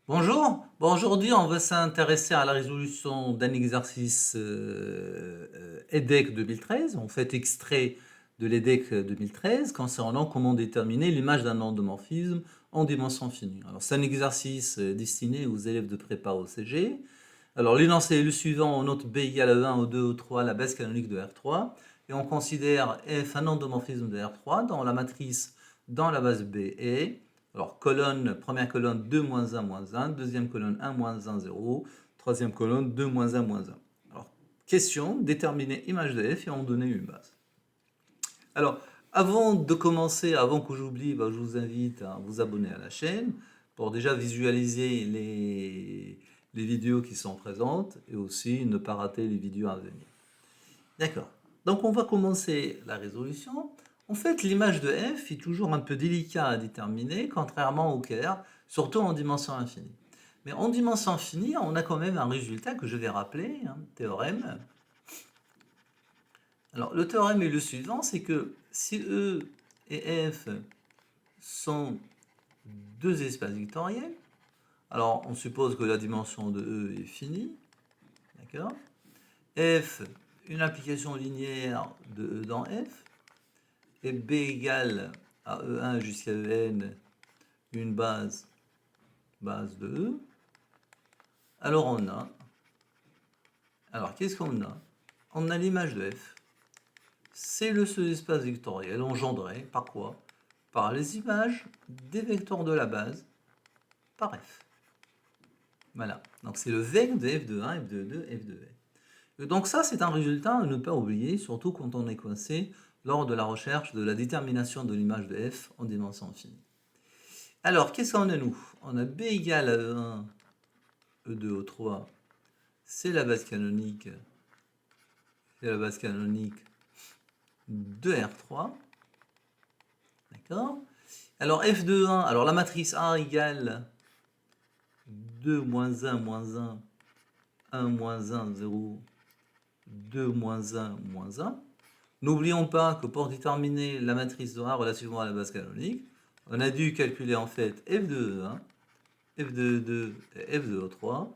Bonjour, bon, aujourd'hui on va s'intéresser à la résolution d'un exercice EDEC 2013, en fait extrait de l'EDEC 2013 concernant comment déterminer l'image d'un endomorphisme en dimension finie. Alors c'est un exercice destiné aux élèves de prépa au CG. Alors l'énoncé est le suivant: on note B égale à 1, O2, O3, la base canonique de R3, et on considère F un endomorphisme de R3 dans la matrice dans la base B et alors, colonne, première colonne 2, moins 1, moins 1, deuxième colonne 1, moins 1, 0, troisième colonne 2, moins 1, moins 1. Alors, question, déterminer image de f et en donner une base. Alors, avant de commencer, avant que j'oublie, je vous invite à vous abonner à la chaîne pour déjà visualiser les vidéos qui sont présentes et aussi ne pas rater les vidéos à venir. D'accord. Donc, on va commencer la résolution. En fait, l'image de f est toujours un peu délicat à déterminer, contrairement au Kerr, surtout en dimension infinie. Mais en dimension infinie, on a quand même un résultat que je vais rappeler, théorème. Alors, le théorème est le suivant, c'est que si E et F sont deux espaces vectoriels, alors on suppose que la dimension de E est finie, d'accord? F, une application linéaire de E dans F, et B égale à E1 jusqu'à En une base de E, alors qu'est-ce qu'on a? On a l'image de F. C'est le seul espace vectoriel engendré par quoi? Par les images des vecteurs de la base par F. Voilà, donc c'est le vec de F de 1, F de 2, F de F. Donc ça, c'est un résultat à ne pas oublier, surtout quand on est coincé lors de la recherche de la détermination de l'image de F en dimension finie. Alors, qu'est-ce qu'on a nous? On a B égale à E1, E2, O3, c'est la base canonique, de R3. D'accord? Alors, F de 1, alors la matrice A égale 2, moins 1, moins 1, 1, moins 1, 0, 2, moins 1, moins 1. N'oublions pas que pour déterminer la matrice de A relativement à la base canonique, on a dû calculer en fait F de E1, F de E2 et F de O3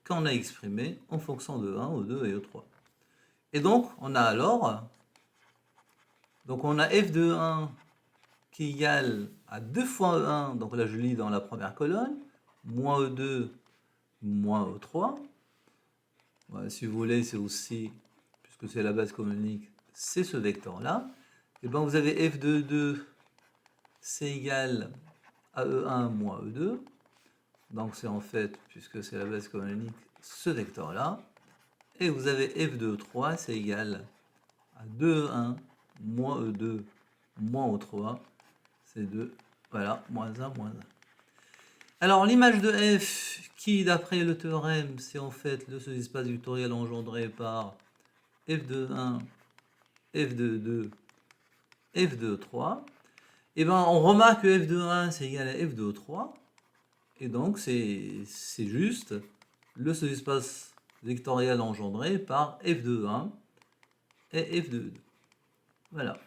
qu'on a exprimé en fonction de 1, O2 et O3. Et donc, on a alors, on a F de 1 qui égale à 2 fois E1, donc là je lis dans la première colonne, moins E2, moins E3. Voilà, si vous voulez, c'est aussi, puisque c'est la base canonique, c'est ce vecteur-là. Et bien vous avez F de E2, c'est égal à E1 moins E2. Donc c'est en fait, puisque c'est la base canonique, ce vecteur-là. Et vous avez F de E3, c'est égal à 2E1 moins E2 moins O3, c'est 2, voilà, moins 1, moins 1. Alors l'image de F, qui d'après le théorème, c'est en fait le seul espace vectoriel engendré par F de 1, F de 2, F de 3, et bien on remarque que F de 1 c'est égal à F de 3, et donc c'est juste le seul espace vectoriel engendré par F de 1 et F de 2. Voilà.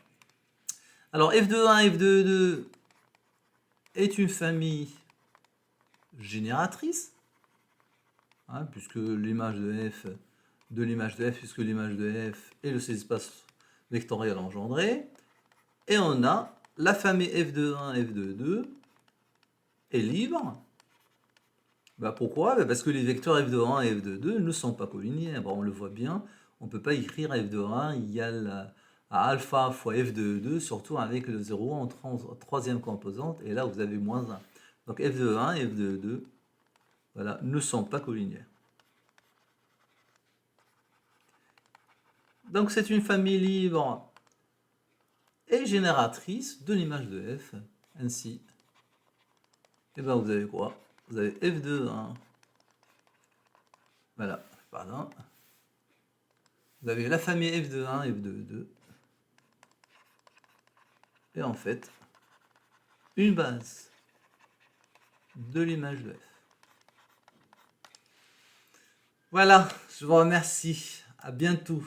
Alors F de 1, F de 2 est une famille génératrice, puisque l'image de F, puisque l'image de F est le seul espace vectoriel engendré, et on a la famille F de 1, F de 2 est libre. Pourquoi? Parce que les vecteurs F de 1 et F de 2 ne sont pas collinéaires. On le voit bien, on ne peut pas écrire F de 1 égale à alpha fois F de 2, surtout avec le 0 en troisième composante, et là vous avez moins 1. Donc F de 1 et F de 2, voilà, ne sont pas collinéaires. Donc c'est une famille libre et génératrice de l'image de F. Ainsi, et bien vous avez quoi? Vous avez F de 1. Voilà, pardon. Vous avez la famille F de 1, F de 2. Et en fait, une base de l'image de F. Voilà, je vous remercie. À bientôt.